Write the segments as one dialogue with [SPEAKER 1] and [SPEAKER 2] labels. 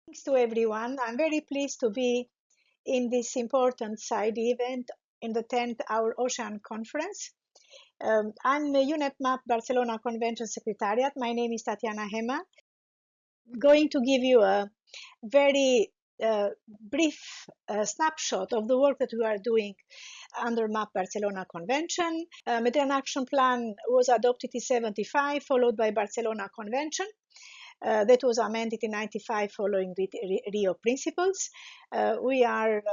[SPEAKER 1] Thanks to everyone. I'm very pleased to be in this important side event in the 10th Our Ocean Conference. I'm the UNEP MAP Barcelona Convention Secretariat. My name is Tatiana Hema. Going to give you a very brief snapshot of the work that we are doing under MAP Barcelona Convention. Mediterranean Action Plan was adopted in 75, followed by Barcelona Convention. That was amended in 95 following the Rio principles. We have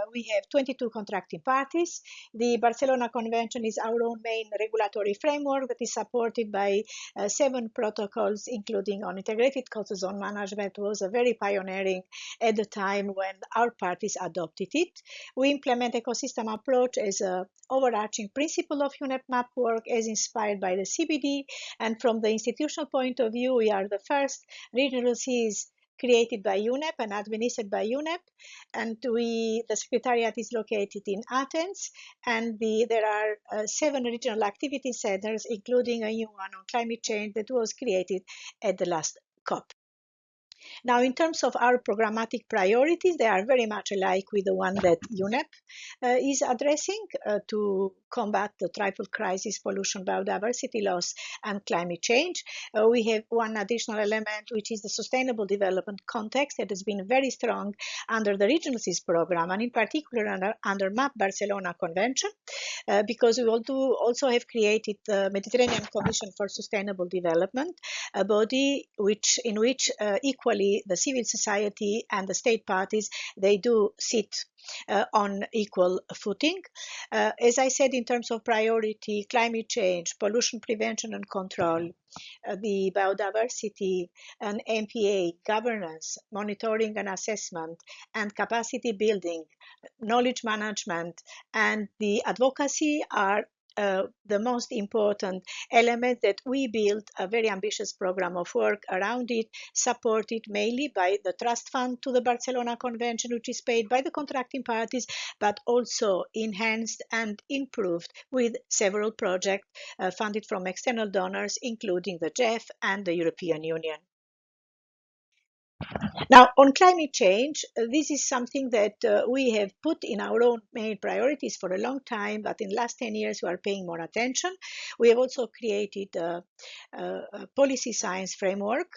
[SPEAKER 1] 22 contracting parties. The Barcelona Convention is our own main regulatory framework that is supported by 7 protocols, including on integrated coastal zone management. Was a very pioneering at the time when our parties adopted it. We implement ecosystem approach as an overarching principle of UNEP MAP work as inspired by the CBD. And from the institutional point of view, we are the first regional seas created by UNEP and administered by UNEP, and the secretariat is located in Athens, and there are 7 regional activity centers, including a new one on climate change that was created at the last COP. Now, in terms of our programmatic priorities, they are very much alike with the one that UNEP is addressing to combat the triple crisis, pollution, biodiversity loss, and climate change. We have one additional element, which is the sustainable development context that has been very strong under the Regional Seas program, and in particular under MAP Barcelona Convention, because we also have created the Mediterranean Commission for Sustainable Development, a body in which equally the civil society and the state parties, they do sit on equal footing. As I said, in terms of priority, climate change, pollution prevention and control, the biodiversity and MPA, governance, monitoring and assessment, and capacity building, knowledge management, and the advocacy are the most important element that we built a very ambitious program of work around it, supported mainly by the trust fund to the Barcelona Convention, which is paid by the contracting parties, but also enhanced and improved with several projects funded from external donors, including the GEF and the European Union. Now, on climate change, this is something that we have put in our own main priorities for a long time, but in the last 10 years we are paying more attention. We have also created a policy science framework,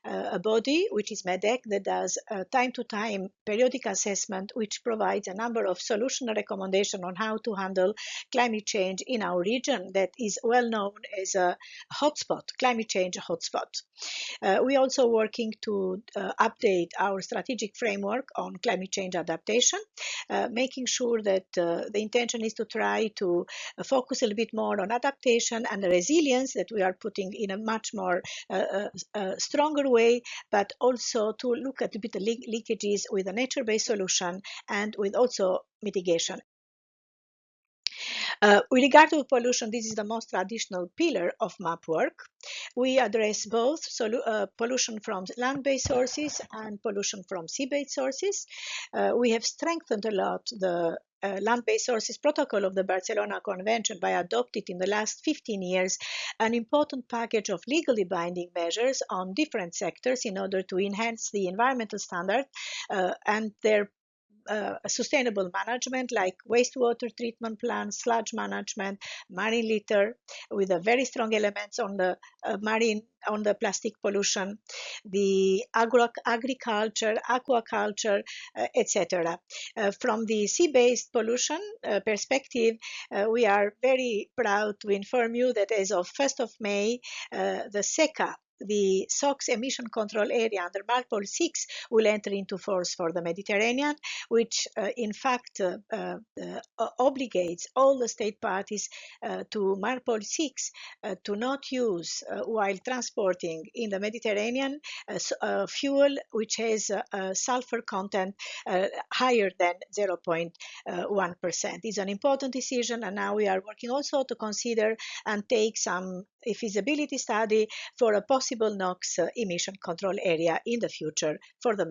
[SPEAKER 1] a body which is MEDEC that does time-to-time periodic assessment, which provides a number of solution recommendations on how to handle climate change in our region that is well known as a hotspot, climate change hotspot. We're also working to update our strategic framework on climate change adaptation, making sure that the intention is to try to focus a little bit more on adaptation and the resilience that we are putting in a much more stronger way, but also to look at a bit of leakages with a nature-based solution and with also mitigation. With regard to pollution, this is the most traditional pillar of MAP work. We address both pollution from land-based sources and pollution from sea-based sources. We have strengthened a lot the land-based sources protocol of the Barcelona Convention by adopting in the last 15 years an important package of legally binding measures on different sectors in order to enhance the environmental standard and their sustainable management, like wastewater treatment plants, sludge management, marine litter, with a very strong elements on the on the plastic pollution, the agriculture, aquaculture, etc. From the sea-based pollution perspective, we are very proud to inform you that as of 1st of May, the SECA, the SOx emission control area under MARPOL 6 will enter into force for the Mediterranean, which in fact obligates all the state parties to MARPOL 6 to not use while transporting in the Mediterranean fuel which has a sulfur content higher than 0.1%. It's an important decision, and now we are working also to consider and take some feasibility study for a possible NOx emission control area in the future for the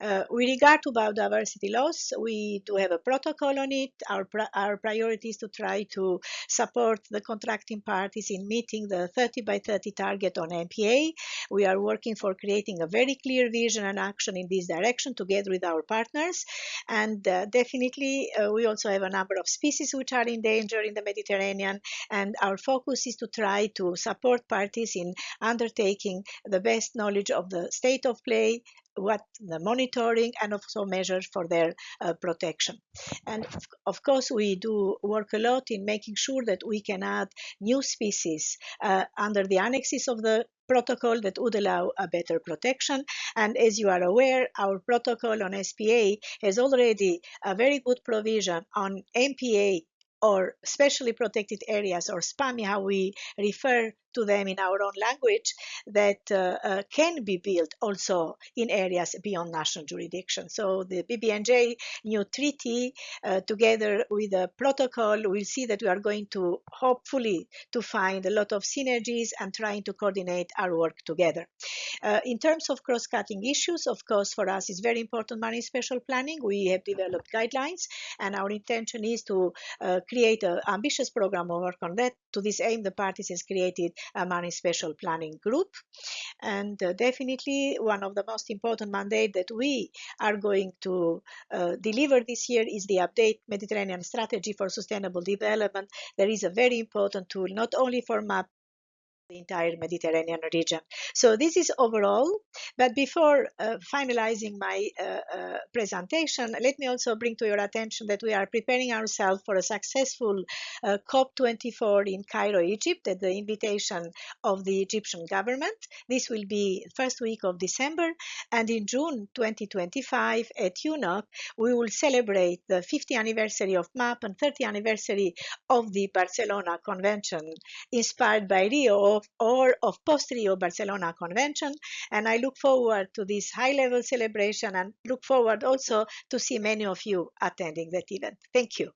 [SPEAKER 1] With regard to biodiversity loss, we do have a protocol on it. Our priority is to try to support the contracting parties in meeting the 30 by 30 target on MPA. We are working for creating a very clear vision and action in this direction together with our partners. And definitely, we also have a number of species which are in danger in the Mediterranean. And our focus is to try to support parties in undertaking the best knowledge of the state of play, what the monitoring, and also measures for their protection. And of course, we do work a lot in making sure that we can add new species under the annexes of the protocol that would allow a better protection. And as you are aware, our protocol on SPA has already a very good provision on MPA, or specially protected areas, or SPAMI, how we refer to them in our own language, that can be built also in areas beyond national jurisdiction. So the BBNJ new treaty, together with the protocol, we'll see that we are going to hopefully to find a lot of synergies and trying to coordinate our work together. In terms of cross-cutting issues, of course, for us is very important marine spatial planning. We have developed guidelines, and our intention is to create an ambitious program of work on that. To this aim, the parties has created a marine spatial planning group. And definitely one of the most important mandates that we are going to deliver this year is the update Mediterranean strategy for sustainable development. There is a very important tool, not only for MAP, the entire Mediterranean region. So this is overall, but before finalizing my presentation, let me also bring to your attention that we are preparing ourselves for a successful COP24 in Cairo, Egypt, at the invitation of the Egyptian government. This will be first week of December, and in June 2025 at UNOC, we will celebrate the 50th anniversary of MAP and 30th anniversary of the Barcelona Convention, inspired by Rio or of post-Rio Barcelona Convention. And I look forward to this high-level celebration and look forward also to see many of you attending that event. Thank you.